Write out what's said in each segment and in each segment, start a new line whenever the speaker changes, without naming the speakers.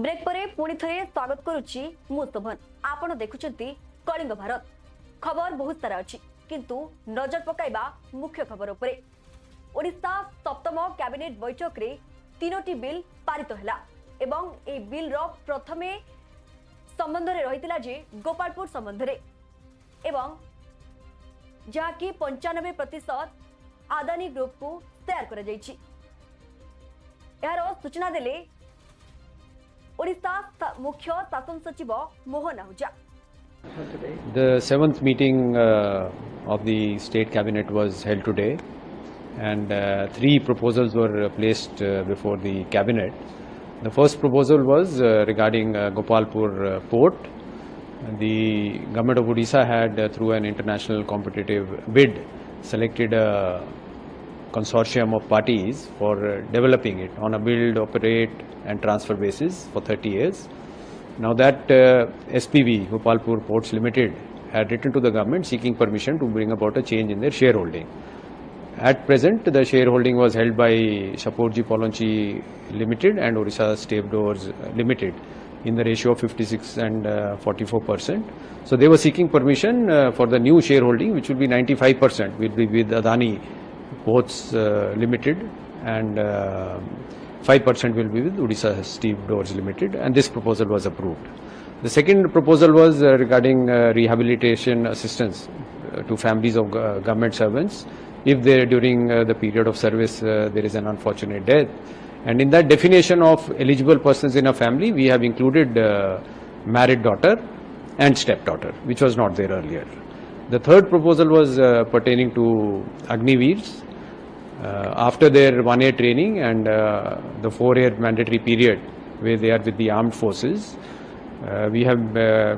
Break परे पुणी थे स्वागत करुच्ची मु शोभन। आपण देखुचंती कलिंग भारत। खबर बहुत सारा अछि किंतु नजर पकाइबा मुख्य खबर उपरे। ओडिशा सप्तम कैबिनेट बैठक रे 3टी बिल पारित हैला एवं ए बिल रो प्रथमे संबंध रे रहितिला जे गोपालपुर संबंध रे एवं जहाँकि 95% आदानी ग्रुप को शेयर करा जायछि। यार सूचना देले ओडिशा मुख्य शासन सचिव Mohan Ahuja.
The 7th meeting of the state cabinet was held today, and 3 proposals were placed before the cabinet. The first proposal was regarding Gopalpur port. The government of Odisha had through an international competitive bid selected a consortium of parties for developing it on a build, operate and transfer basis for 30 years. Now that SPV, Gopalpur Ports Limited, had written to the government seeking permission to bring about a change in their shareholding. At present, the shareholding was held by Shapoorji Pallonji Limited and Odisha Stevedores Limited in the ratio of 56 and 44%. So they were seeking permission for the new shareholding, which will be 95%, will be with Adani Ports Limited, and 5% will be with Odisha Stevedores Limited, and this proposal was approved. The second proposal was regarding rehabilitation assistance to families of government servants if there during the period of service there is an unfortunate death. And in that definition of eligible persons in a family, we have included married daughter and stepdaughter, which was not there earlier. The third proposal was pertaining to Agniveers. After their 1-year training and the 4-year mandatory period where they are with the armed forces, we have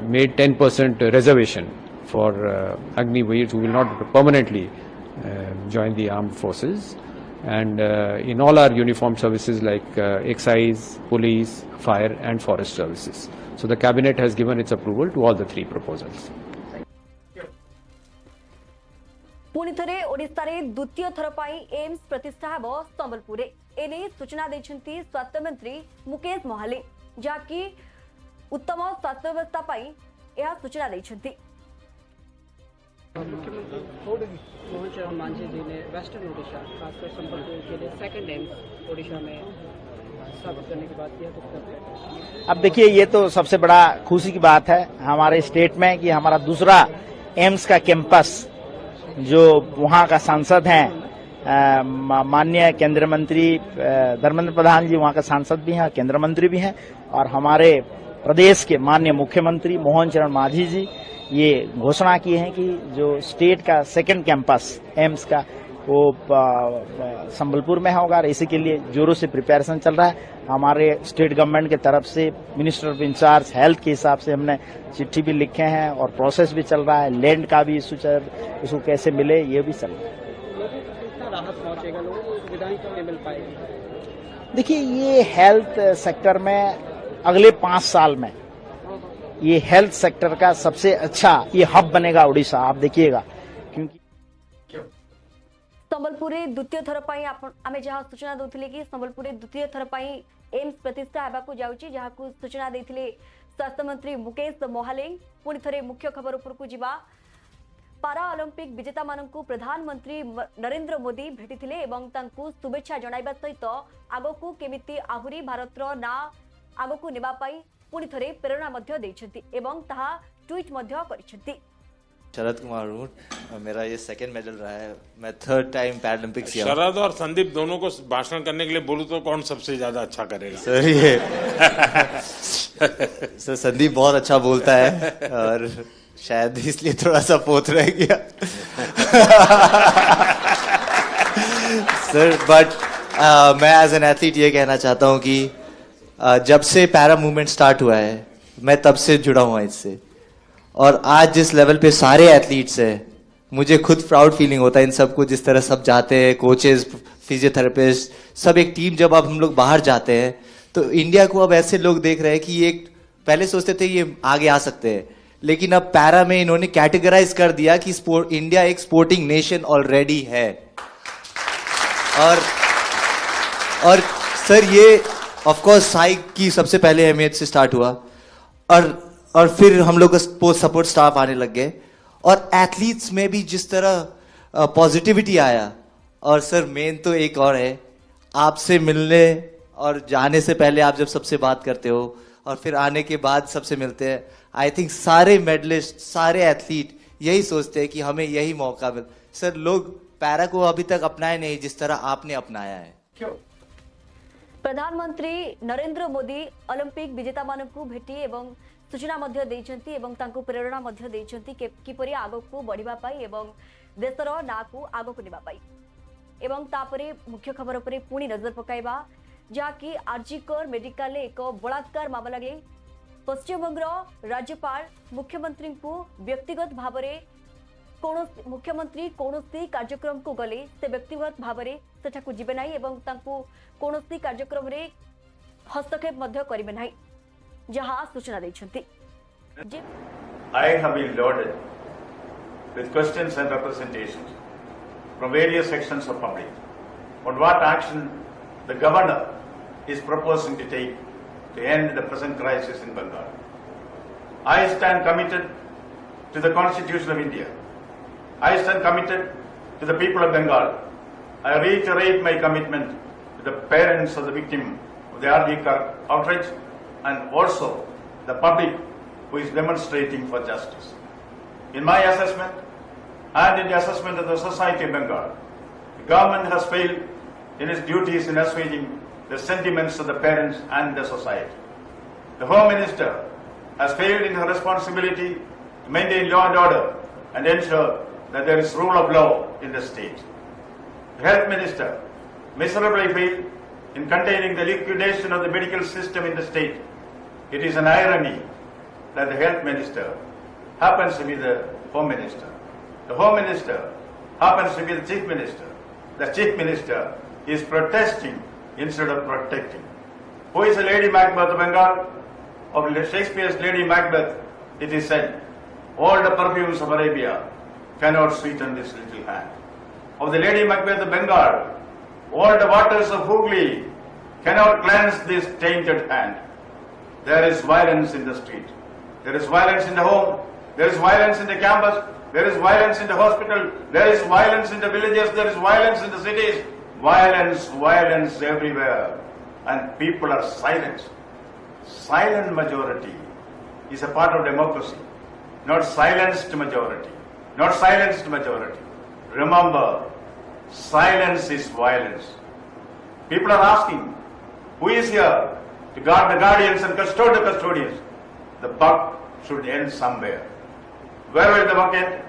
made 10% reservation for Agniveers who will not permanently join the armed forces, and in all our uniformed services like excise, police, fire and forest services. So the cabinet has given its approval to all the 3 proposals.
पुणी थे ओडिशा रे द्वितीय थर पाई AIIMS प्रतिष्ठा हेब संबलपुर एने सूचना देछंती स्वास्थ्य मंत्री मुकेश महाले, जहाँकि उत्तम स्वास्थ्य व्यवस्था पाई यह सूचना देछंती।
मुख्यमंत्री मोहन चरण मांझी जी ने वेस्टर्न ओडिशा खासकर संबलपुर के लिए सेकंड एम्स ओडिशा में स्थापित करने की बात की है।
अब देखिए, ये तो सबसे बड़ा खुशी की बात है हमारे स्टेट में कि हमारा दूसरा एम्स का कैंपस, जो वहाँ का सांसद हैं माननीय केंद्रीय मंत्री धर्मेंद्र प्रधान जी वहाँ का सांसद भी हैं, केंद्रीय मंत्री भी हैं, और हमारे प्रदेश के माननीय मुख्यमंत्री मोहन चरण मांझी जी ये घोषणा की है कि जो स्टेट का सेकंड कैंपस एम्स का वो संबलपुर में होगा, और इसी के लिए जोरों से प्रिपरेशन चल रहा है। हमारे स्टेट गवर्नमेंट के तरफ से मिनिस्टर ऑफ इंचार्ज हेल्थ के हिसाब से हमने चिट्ठी भी लिखे हैं और प्रोसेस भी चल रहा है। लैंड का भी इशू उसको कैसे मिले ये भी चल रहा है।
राहत पहुंचेगा, लोगों को सुविधाएं क्यों नहीं मिल पाएगी?
देखिए, ये हेल्थ सेक्टर में अगले 5 साल में ये हेल्थ सेक्टर का सबसे अच्छा ये हब बनेगा उड़ीसा, आप देखिएगा। क्योंकि
संबलपुर द्वितीय थर पाई आमे जहाँ सूचना दौले कि संबलपुर द्वितीय थर पाई एम्स प्रतिष्ठा हेबाकू जाउची, जहाँ को सूचना देथिले स्वास्थ्य मंत्री मुकेश महाले। पुणी थे मुख्य खबर उपरकू जिबा। पारा ओलंपिक विजेता मानकू प्रधानमंत्री नरेंद्र मोदी भेटिथिले एवं तांकू शुभेच्छा जणाइबा सहित आगकू केमिति आहुरी भारतर ना आगकू नेबा पाई पुणी थे प्रेरणा मध्य देइछंती एवं ताहा ट्वीट मध्य करिछंती।
शरद कुमार हूँ, मेरा ये सेकंड मेडल रहा है, मैं 3rd टाइम पैरालंपिक्स किया।
शरद और संदीप दोनों को भाषण करने के लिए बोलूं तो कौन सबसे ज्यादा अच्छा करेगा?
सर ये सर संदीप बहुत अच्छा बोलता है और शायद इसलिए थोड़ा सा पोत रह गया। सर बट मैं एज एन एथलीट ये कहना चाहता हूँ कि जब से पैरा मूवमेंट स्टार्ट हुआ है मैं तब से जुड़ा हुआ इससे, और आज जिस लेवल पे सारे एथलीट्स हैं मुझे खुद प्राउड फीलिंग होता है इन सबको, जिस तरह सब जाते हैं, कोचेस, फिजियोथेरेपिस्ट, सब एक टीम। जब अब हम लोग बाहर जाते हैं तो इंडिया को अब ऐसे लोग देख रहे हैं कि ये पहले सोचते थे ये आगे आ सकते हैं, लेकिन अब पैरा में इन्होंने कैटेगराइज कर दिया कि इंडिया एक स्पोर्टिंग नेशन ऑलरेडी है। और सर ये ऑफ कोर्स साई की सबसे पहले अहमियत से स्टार्ट हुआ और फिर हम लोग का सपोर्ट स्टाफ आने लग गए और एथलीट्स में भी जिस तरह पॉजिटिविटी आया। और सर मेन तो एक और है, आपसे मिलने और जाने से पहले आप जब सबसे बात करते हो और फिर आने के बाद सबसे मिलते हैं, आई थिंक सारे मेडलिस्ट सारे एथलीट यही सोचते हैं कि हमें यही मौका मिल। सर लोग पैरा को अभी तक अपनाए नहीं जिस तरह आपने अपनाया है।
क्यों?
प्रधानमंत्री नरेंद्र मोदी ओलंपिक विजेता मानकु भेटी एवं सूचना मध्य देइचंती एवं तांकु प्रेरणा मध्य देइचंती किपरि आगकु बढ़िबा पाई एवं देशर नाकु आगकु निबा पाई एवं तापरे मुख्य खबर उपरे पुणी नजर पकाइबा जाकि आरजीकर मेडिकल एक बलात्कार मामला ले पश्चिमबंग राज्यपाल मुख्यमंत्री को व्यक्तिगत भाव मुख्यमंत्री कौनसी कार्यक्रम को गले से व्यक्तिगत भाव सेठाकु जिबे नाही एवं तांकु कौनसी कार्यक्रम रे हस्तक्षेप मध्य करिबे नाही जहां सूचना दैछंती।
I have been loaded with questions and representations from various sections of public on what action the governor is proposing to take to end the present crisis in Bengal. I stand committed to the Constitution of India. I stand committed to the people of Bengal. I reiterate my commitment to the parents of the victim of the RG outrage and also the public who is demonstrating for justice. In my assessment and in the assessment of the society of Bengal, the government has failed in its duties in assuaging the sentiments of the parents and the society. The Home Minister has failed in her responsibility to maintain law and order and ensure that there is rule of law in the state. The Health Minister miserably failed in containing the liquidation of the medical system in the state. It is an irony that the Health Minister happens to be the Home Minister. The Home Minister happens to be the Chief Minister. The Chief Minister is protesting instead of protecting. Who is the Lady Macbeth of Bengal? Of Shakespeare's Lady Macbeth, it is said, all the perfumes of Arabia cannot sweeten this little hand. Of the Lady Macbeth of Bengal, all the waters of Hooghly cannot cleanse this tainted hand. There is violence in the street. There is violence in the home. There is violence in the campus. There is violence in the hospital. There is violence in the villages. There is violence in the cities. Violence, violence everywhere. And people are silent. Silent majority is a part of democracy, not silenced majority. Not silenced majority. Remember, silence is violence. People are asking, who is here to guard the guardians and custode the custodians? The buck should end somewhere. Where will the buck end?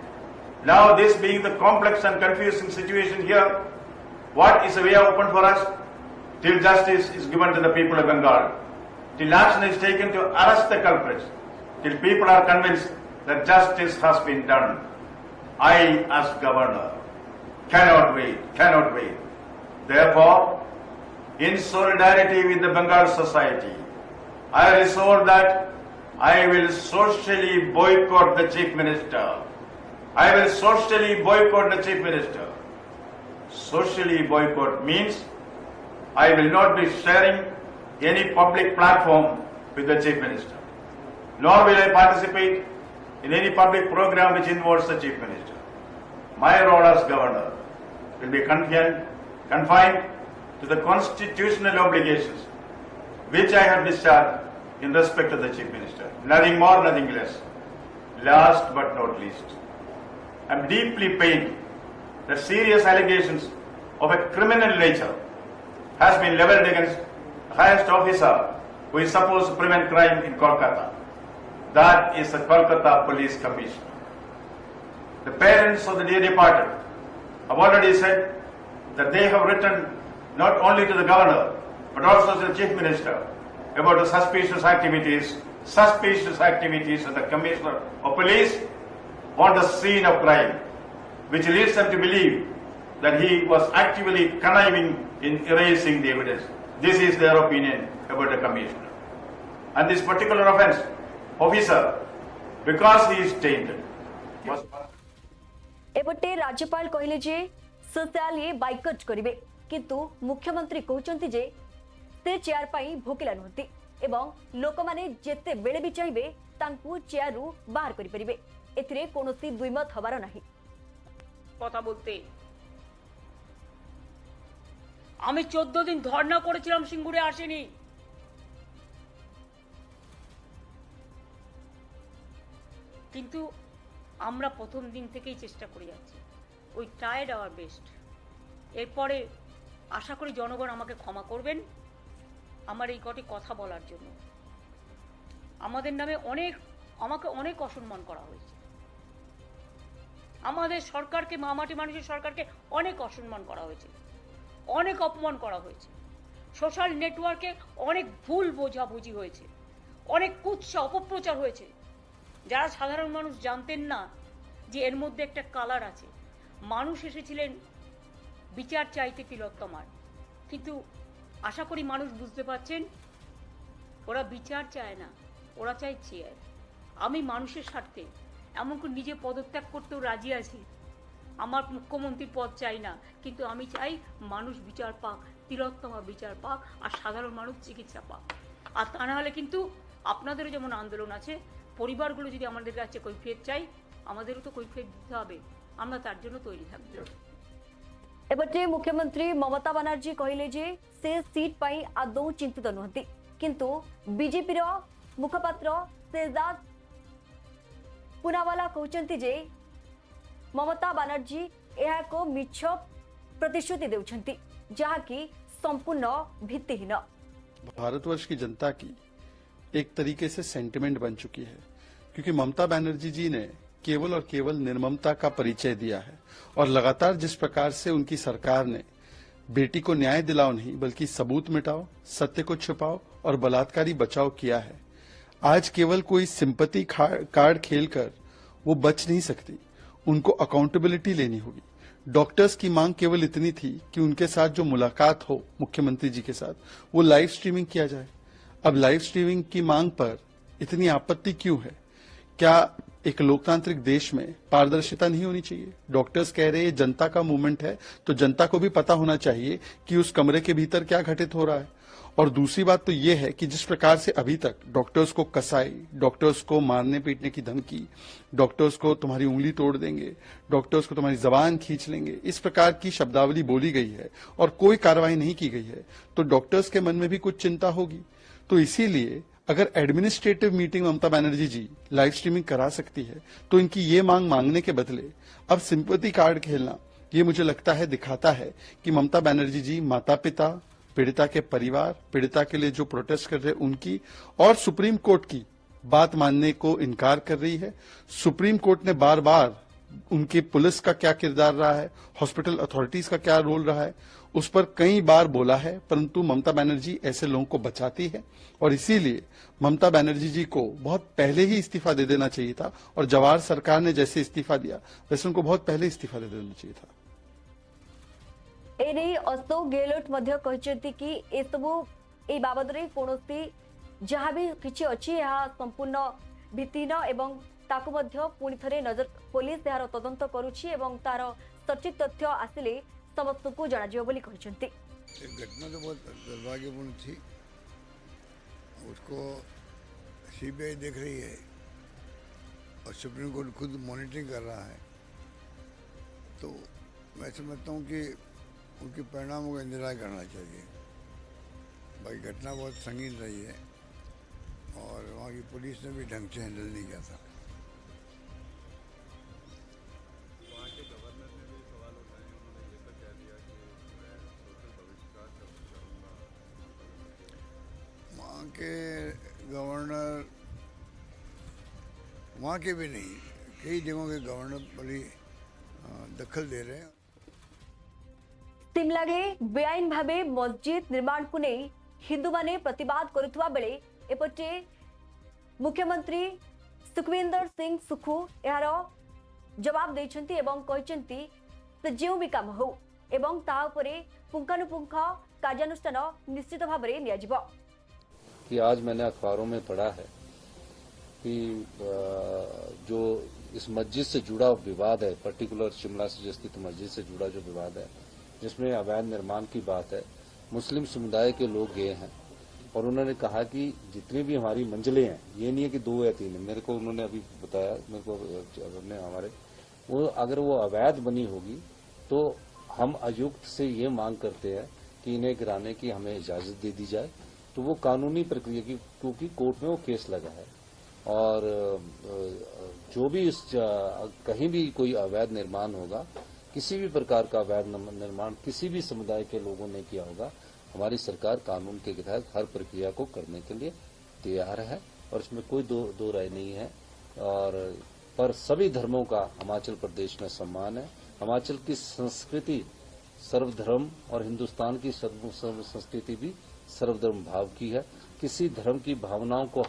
Now, this being the complex and confusing situation here, what is the way open for us? Till justice is given to the people of Bengal, till action is taken to arrest the culprits, till people are convinced that justice has been done. I, as governor, cannot wait. Therefore, in solidarity with the Bengal society, I resolve that I will socially boycott the Chief Minister. I will socially boycott the Chief Minister. Socially boycott means I will not be sharing any public platform with the Chief Minister, nor will I participate in any public program which involves the Chief Minister. My role as governor will be confined to the constitutional obligations which I have discharged in respect of the Chief Minister. Nothing more, nothing less. Last but not least, I am deeply pained that serious allegations of a criminal nature has been levelled against the highest officer who is supposed to prevent crime in Kolkata. That is the Kolkata Police Commissioner. The parents of the dear departed have already said that they have written not only to the governor but also to the Chief Minister about the suspicious activities of the Commissioner of Police on the scene of crime, which leads them to believe that he was actively conniving in erasing the evidence. This is their opinion about the Commissioner. And this particular offence, officer, because he is tainted, was...
एपटे राज्यपाल कहले जे social ये बाइकट करिवे किंतु मुख्यमंत्री कहउचंती जे से chair पाई भोकिला नुहति एवं लोक माने जेते बेले भी चाहिए तांकु चेयर रु बाहर करि परिबे एथिरे कोनोसी दुईमत हबार नाही।
কথা বলতে আমি 14 দিন ধর্ণা করেছিলাম, সিঙ্গুরে আসেনি। কিন্তু আমরা প্রথম দিন থেকেই চেষ্টা করে যাচ্ছি, উই ট্রাইড আওয়ার বেস্ট। এরপরে আশা করি জনগণ আমাকে ক্ষমা করবেন আমার এই কটি কথা বলার জন্য। আমাদের নামে আমাকে অনেক অসম্মান করা হয়েছে, আমাদের সরকারকে, মামাটি মানুষের সরকারকে অনেক অসম্মান করা হয়েছে, অনেক অপমান করা হয়েছে, সোশ্যাল নেটওয়ার্কে অনেক ভুল বোঝাবুঝি হয়েছে, অনেক কুৎসা অপপ্রচার হয়েছে, যারা সাধারণ মানুষ জানতেন না যে এর মধ্যে একটা কালার আছে। মানুষ এসেছিলেন বিচার চাইতে তিলোত্তমার, কিন্তু আশা করি মানুষ বুঝতে পারছেন ওরা বিচার চায় না, ওরা চায় চেয়ার। আমি মানুষের স্বার্থে এমনকি নিজে পদত্যাগ করতেও রাজি আছি, আমার মুখ্যমন্ত্রীর পদ চাই না, কিন্তু আমি চাই মানুষ বিচার পাক, তিলোত্তমা বিচার পাক, আর সাধারণ মানুষ চিকিৎসা পাক। আর তা না হলে কিন্তু আপনাদেরও যেমন আন্দোলন আছে, পরিবারগুলো যদি আমাদের কাছে কৈফিয়ত চাই, আমাদেরও তো কৈফিয়ত দিতে হবে, আমরা তার জন্য তৈরি থাকব।
एपटे मुख्यमंत्री ममता बनर्जी कहले जे से सीट पाई आदौ चिंतित नुहति, किंतु बीजेपी रो मुखपात्र शेरजाद पुनावाला कहउचंती जे ममता बनर्जी एहा को मिछ प्रतिश्रुति देउछंती, जहा कि संपूर्ण भित्तिहीन।
भारतवर्ष की जनता की एक तरीके से सेंटिमेंट बन चुकी है, क्योंकि ममता बनर्जी जी ने केवल और केवल निर्ममता का परिचय दिया है और लगातार जिस प्रकार से उनकी सरकार ने बेटी को न्याय दिलाओ नहीं बल्कि सबूत मिटाओ, सत्य को छुपाओ और बलात्कारी बचाओ किया है। आज केवल कोई सिंपैथी कार्ड खेलकर वो बच नहीं सकती, उनको अकाउंटेबिलिटी लेनी होगी। डॉक्टर्स की मांग केवल इतनी थी कि उनके साथ जो मुलाकात हो मुख्यमंत्री जी के साथ वो लाइव स्ट्रीमिंग किया जाए। अब लाइव स्ट्रीमिंग की मांग पर इतनी आपत्ति क्यों है? क्या एक लोकतांत्रिक देश में पारदर्शिता नहीं होनी चाहिए? डॉक्टर्स कह रहे हैं जनता का मूवमेंट है, तो जनता को भी पता होना चाहिए कि उस कमरे के भीतर क्या घटित हो रहा है। और दूसरी बात तो ये है कि जिस प्रकार से अभी तक डॉक्टर्स को कसाई, डॉक्टर्स को मारने पीटने की धमकी, डॉक्टर्स को तुम्हारी उंगली तोड़ देंगे, डॉक्टर्स को तुम्हारी जबान खींच लेंगे, इस प्रकार की शब्दावली बोली गई है और कोई कार्रवाई नहीं की गई है, तो डॉक्टर्स के मन में भी कुछ चिंता होगी। तो इसीलिए अगर एडमिनिस्ट्रेटिव मीटिंग ममता बनर्जी जी लाइव स्ट्रीमिंग करा सकती है, तो इनकी ये मांग मांगने के बदले अब सिंपैथी कार्ड खेलना, ये मुझे लगता है दिखाता है कि ममता बनर्जी जी माता पिता, पीड़िता के परिवार, पीड़िता के लिए जो प्रोटेस्ट कर रहे हैं उनकी और सुप्रीम कोर्ट की बात मानने को इनकार कर रही है। सुप्रीम कोर्ट ने बार बार उनकी पुलिस का क्या किरदार रहा है, हॉस्पिटल अथॉरिटीज का क्या रोल रहा है, उस पर कई बार बोला है, परंतु ममता बनर्जी ऐसे लोगों को बचाती है और इसीलिए ममता बनर्जी जी को बहुत पहले ही इस्तीफा दे देना चाहिए था और जवाहर सरकार ने जैसे इस्तीफा दिया वैसे उनको बहुत पहले इस्तीफा दे देना चाहिए था।
एने अशोक गहलोत मध्य कहते कि ए सबु ए बाबद रे कोनोसी जहाँ भी किछि अछि यहा संपूर्ण भित्तिहीन एवं ताकु मध्य पुणी थरे नजर पुलिस यार तदंत करुछि एवं तार सटीक तथ्य आसिले समस्त को जाना जियो बोली कहछन्ती।
एक घटना तो बहुत दुर्भाग्यपूर्ण थी, उसको सीबीआई देख रही है और सुप्रीम कोर्ट खुद मॉनिटरिंग कर रहा है, तो मैं समझता हूँ कि उनके परिणामों का इंतजार करना चाहिए। भाई घटना बहुत संगीन रही है और वहाँ की पुलिस ने भी ढंग से हैंडल नहीं किया था। वहाँ के गवर्नर, वहाँ के भी नहीं, कई जगहों के गवर्नर बड़ी दखल दे रहे हैं।
सिमलागे बेआईन भावे मस्जिद निर्माण को नहीं हिंदू माने प्रतिवाद करुवा बेले एपटे मुख्यमंत्री सुखविंदर सिंह सुखू यार जवाब देछंती एवं कहचंती से जो भी काम हो एवं ता उपरे पुंखानुपुंख कार्यानुष्ठान निश्चित भाव में नियाजिबो।
कि आज मैंने अखबारों में पढ़ा है कि जो इस मस्जिद से जुड़ा विवाद है, पर्टिकुलर शिमला से स्थित मस्जिद से जुड़ा जो विवाद है जिसमें अवैध निर्माण की बात है, मुस्लिम समुदाय के लोग गए हैं और उन्होंने कहा कि जितनी भी हमारी मंजिलें हैं, ये नहीं है कि 2 या 3 है, मेरे को उन्होंने अभी बताया, मेरे को अपने हमारे वो अगर वो अवैध बनी होगी तो हम आयुक्त से ये मांग करते हैं कि इन्हें गिराने की हमें इजाजत दे दी जाए। तो वो कानूनी प्रक्रिया की, क्योंकि कोर्ट में वो केस लगा है और जो भी कहीं भी कोई अवैध निर्माण होगा, किसी भी प्रकार का अवैध निर्माण किसी भी समुदाय के लोगों ने किया होगा, हमारी सरकार कानून के तहत हर प्रक्रिया को करने के लिए तैयार है और इसमें कोई दो राय नहीं है। और पर सभी धर्मों का हिमाचल प्रदेश में सम्मान है। हिमाचल की संस्कृति सर्वधर्म और हिंदुस्तान की संस्कृति भी सर्वधर्म भाव की है। किसी धर्म की भावनाओं को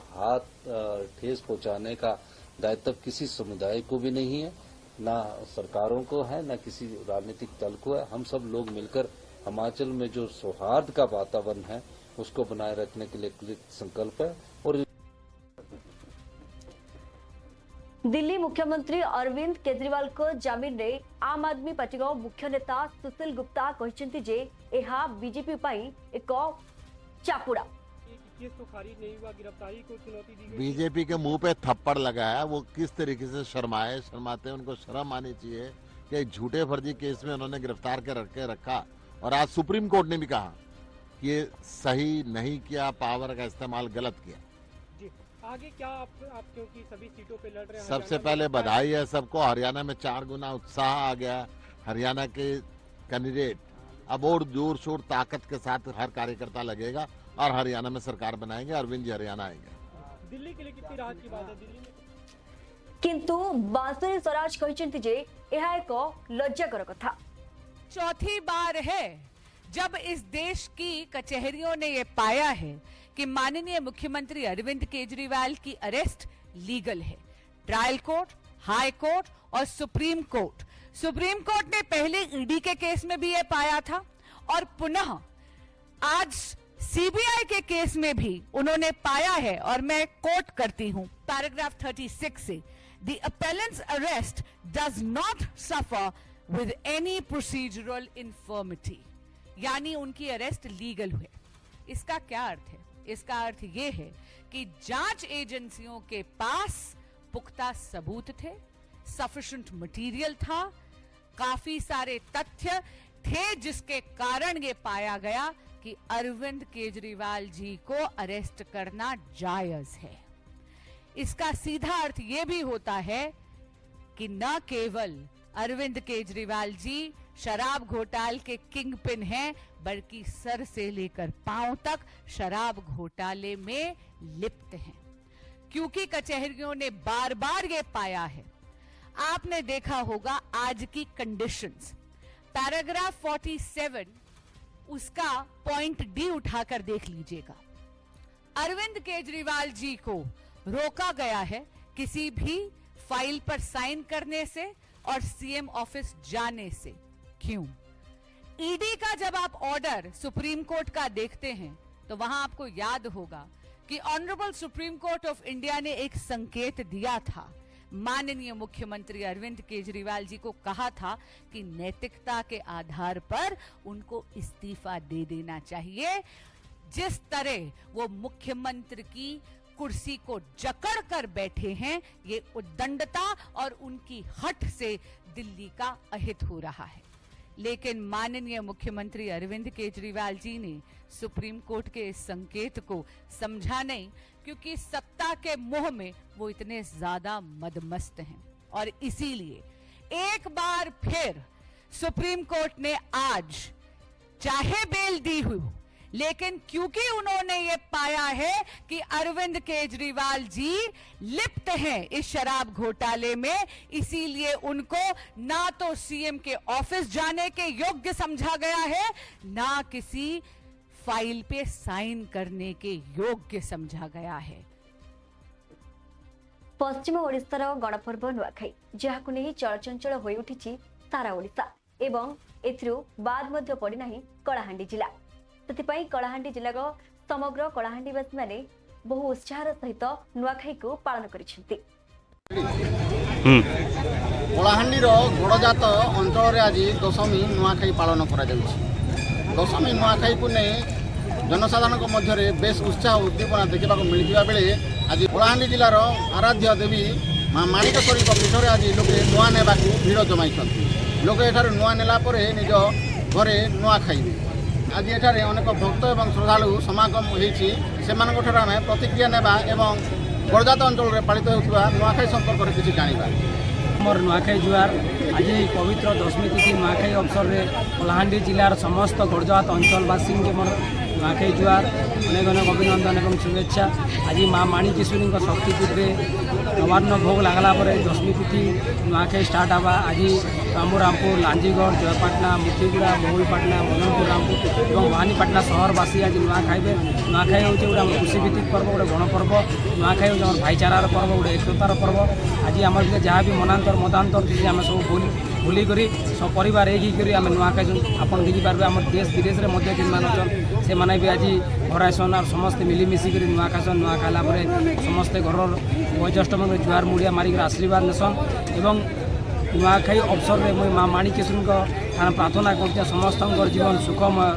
ठेस पहुंचाने का दायित्व किसी समुदाय को भी नहीं है, ना सरकारों को है, ना किसी राजनीतिक दल को है। हम सब लोग मिलकर हिमाचल में जो सौहार्द का वातावरण है उसको बनाए रखने के लिए कृत संकल्प है। और
दिल्ली मुख्यमंत्री अरविंद केजरीवाल को जमीन रे आम आदमी पार्टी मुख्य नेता सुशील गुप्ता कहते जे एहा बीजेपी पाई एक चापुड़ा।
बीजेपी के मुंह पे थप्पड़ लगा है, वो किस तरीके से शर्माते हैं, उनको शर्म आनी चाहिए कि झूठे फर्जी केस में उन्होंने गिरफ्तार के रखा और आज सुप्रीम कोर्ट ने भी कहा कि ये सही नहीं किया, पावर का इस्तेमाल गलत किया।
जी, आगे क्या आप क्योंकि सभी सीटों पे लड़ रहे हैं,
सबसे पहले बधाई है सबको, हरियाणा में 4 गुना उत्साह आ गया। हरियाणा के कैंडिडेट अब और जोर शोर ताकत के साथ हर कार्यकर्ता लगेगा और हरियाणा में सरकार बनाएंगे, अरविंद जी हरियाणा आएंगे।
दिल्ली के लिए कितनी राहत की बात है दिल्ली में?
किंतु बांसुरी स्वराज कहते जे यह एक लज्जाकर कथा।
चौथी बार है जब इस देश की कचहरियों ने ये पाया है कि माननीय मुख्यमंत्री अरविंद केजरीवाल की अरेस्ट लीगल है। ट्रायल कोर्ट, हाई कोर्ट और सुप्रीम कोर्ट ने पहले ईडी के केस में भी ये पाया था और पुनः आज सीबीआई के केस में भी उन्होंने पाया है। और मैं कोट करती हूं पैराग्राफ 36 से, the appellant's arrest does not suffer with any procedural infirmity, यानी उनकी अरेस्ट लीगल हुए। इसका क्या अर्थ है? इसका अर्थ ये है कि जांच एजेंसियों के पास पुख्ता सबूत थे, सफिशिएंट मटेरियल था, काफी सारे तथ्य थे जिसके कारण ये पाया गया कि अरविंद केजरीवाल जी को अरेस्ट करना जायज है। इसका सीधा अर्थ यह भी होता है कि न केवल अरविंद केजरीवाल जी शराब घोटाले के किंग पिन हैं, बल्कि सर से लेकर पांव तक शराब घोटाले में लिप्त हैं, क्योंकि कचहरियों ने बार बार ये पाया है। आपने देखा होगा आज की कंडीशंस, पैराग्राफ 47 उसका पॉइंट डी उठाकर देख लीजिएगा। अरविंद केजरीवाल जी को रोका गया है किसी भी फाइल पर साइन करने से और सीएम ऑफिस जाने से। क्यों? ईडी का जब आप ऑर्डर सुप्रीम कोर्ट का देखते हैं तो वहां आपको याद होगा कि honourable supreme court of India ने एक संकेत दिया था, माननीय मुख्यमंत्री अरविंद केजरीवाल जी को कहा था कि नैतिकता के आधार पर उनको इस्तीफा दे देना चाहिए। जिस तरह वो मुख्यमंत्री की कुर्सी को जकड़ कर बैठे हैं, ये उद्दंडता और उनकी हट से दिल्ली का अहित हो रहा है। लेकिन माननीय मुख्यमंत्री अरविंद केजरीवाल जी ने सुप्रीम कोर्ट के इस संकेत को समझा नहीं, क्योंकि सत्ता के मोह में वो इतने ज्यादा मदमस्त हैं। और इसीलिए एक बार फिर सुप्रीम कोर्ट ने आज चाहे बेल दी हुई, लेकिन क्योंकि उन्होंने ये पाया है कि अरविंद केजरीवाल जी लिप्त हैं इस शराब घोटाले में, इसीलिए उनको ना तो सीएम के ऑफिस जाने के योग्य समझा गया है, ना किसी फाइल पे साइन करने के योग्य समझा गया है।
पश्चिम ओडिशार गणपर्व नुआखाई जहां नहीं चलचंचल हो उठी सारा ओडिशा एवं एथिरु बाद मध्य पड़ी नाही कलाहांडी जिला। ସେଥିପାଇଁ କଳାହାଣ୍ଡି ଜିଲ୍ଲାର ସମଗ୍ର କଳାହାଣ୍ଡିବାସୀମାନେ ବହୁ ଉତ୍ସାହର ସହିତ ନୂଆଖାଇକୁ ପାଳନ କରିଛନ୍ତି।
କଳାହାଣ୍ଡିର ଗଡ଼ଜାତ ଅଞ୍ଚଳରେ ଆଜି ଦଶମୀ ନୂଆଖାଇ ପାଳନ କରାଯାଉଛି। दशमी नुआखाई को नहीं जनसाधारण मध्य बेस उत्साह उद्दीपना देखा मिलता बेले आज कलाहांडी जिलार आराध्य देवी माँ माणिकेश्वरी पीठर आज लोके नुआ नेबा भिड़ जमाई लोके एठार नुआ नेला निज घरे नुआ खाइबे। आज एठारे अनेक भक्त और श्रद्धालु समागम होती आम प्रतिक्रिया नेबा एवं गड़जात अंचल में पालित होता नुआखाई संपर्क में किसी जाना
मोर नुआखाई जुआर आज पवित्र दशमी तिथि नुआखाई अवसर में कलाहांडी जिलार समस्त गड़जात अंचलवासी के मोर नुआखाई जुआर अनेक अनेक अभिनंदन और शुभेच्छा। आज माँ माणिकेश्वरी शक्तिपीठ में नवान्न भोग लगला दशमी तिथि नुआखाई स्टार्ट हवा। आज रामपुर लांजीगढ़ जयपाटना मुठीगुड़ा बहुलपाटना मदनपुर रामपुर और भवानीपाटना सहरवासी आज नुआ खाइबे। नुआखाई हूँ गोटे आम कृषिभित्तिक पर्व गोटे गणपर्व। नुआखाई हूँ आम भाईचारार पर्व गोटे एकतार पर्व। आज आम जहाँ भी मनांतर मतांतर थी आम सब भूलिक सब परिवार एक आम नुआखाई आपन देखिपारे आम देश विदेश में अच्छन से मैंने भी आज घर आसन और समस्ते मिलिमिशिक नुआ खासन। नुआ खाला समस्ते घर वयोज्येष्ठ मन जुआर मुड़िया मारिक आशीर्वाद नेसन एवं नुआखाई अवसर में मुझे माँ माणिकेश्वरी प्रार्थना कर समस्त जीवन सुखमय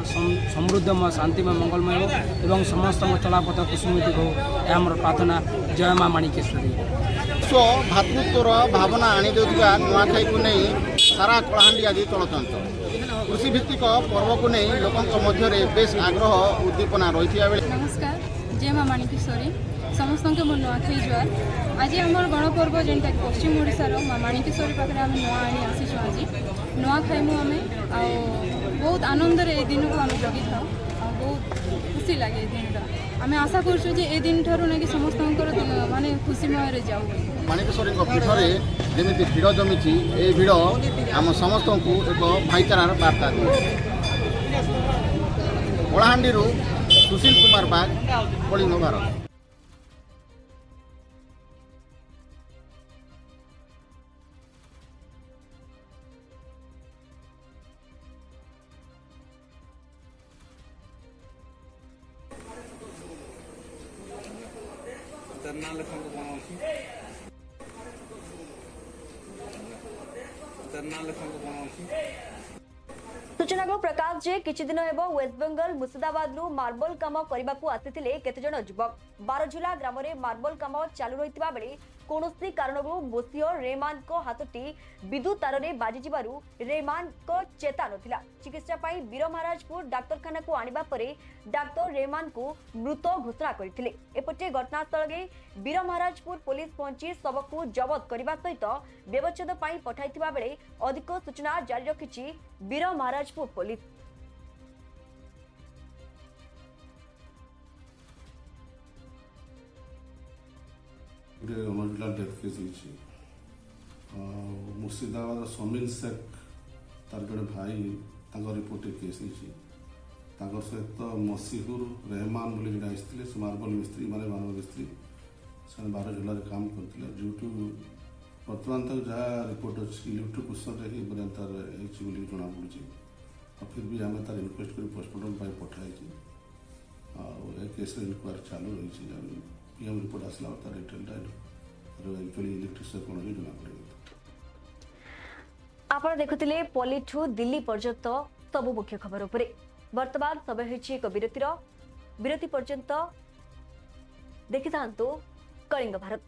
समृद्धमय शांतिमय मंगलमय हो एवं समस्त चलापथ कुसुमित हो यह आम प्रार्थना। जय माँ माणिकेश्वरी।
स्व भातृत्वर भावना आनी देउथिबा नुआखाई को नहीं सारा कलाहांडी आज चलचंचल कृषिभित्तिक पर्व को नहीं लोकों मध्य बेस आग्रह उद्दीपना रही।
नमस्कार, जय माँ माणिकेश्वरी। समस्त के मोर नुआखाई जुआर। आज आमर गणपर्व जेनटा पश्चिम ओडिशार माँ माणिकेश्वरी पाखे आम नुआ आनी आसीचु। आज नुआ खाइमु आम बहुत आनंद ए दिन को आम जगी था बहुत खुशी लगे दिन आम आशा करूँ जे ए दिन ठार ना कि समस्त माने खुशीमय जाऊ।
माणिकेश्वरी पीठरे जमी भिड़ जमी ये भिड़ आम समस्त को एक भाईचारार बार्ता दिए। कलाहांडी सुशील कुमार बाग, कलिंग भारत।
सूचना को प्रकाश जे किछि दिन हेबो वेस्ट बेंगल मुर्शिदाबाद रु मार्बल काम करबा को आसीथिले केतेजन युवक। बारझुला ग्राम रे मार्बल काम चालू रहितबा बेले कोनोसी कारणरू बोसियो रेमान को हाथटी विद्युत तार रे बाजी जिबारु रेमान को चेता नथिला। चिकित्सा पाई वीर महाराजपुर डाक्तरखाना को आनिबा परे डाक्टर रेमान को मृत घोषणा करथिले। एपटे घटनास्थल गे वीर महाराजपुर पुलिस पहुंची सबको जबत करबा सहित व्यवच्छेद पाई पठाइथिबा बेले अधिक सूचना जारी रखिछि वीर महाराजपुर पुलिस।
अनर्जुला डेथ केस मुर्शिदाबाद समीन शेख तार जड़े भाई रिपोर्ट केस सहित मसीहुर रहमान बोली जड़े आसते से मार्बल मिस्त्री माने मार्बल मिस्त्री से बारझुला काम करते जो बर्तमान तक जहाँ रिपोर्ट अच्छी इलेक्ट्रोक्यूशन ही तार जना पड़ी और फिर भी आम तार इनक्वेस्ट कर पोस्टमार्टम पठाई केस इनक्वारी चालू रही। पीएम रिपोर्ट आसला तार डिटेलटा एक्चुअली इलेक्ट्रिक कौन भी जना पड़े।
आपण देखुथिले पॉलिठू दिल्ली पर्यंत सबु मुख्य खबर उपरे। वर्तमान समय होछि एक विरति पर्यंत देखि थांतु कलिंग भारत।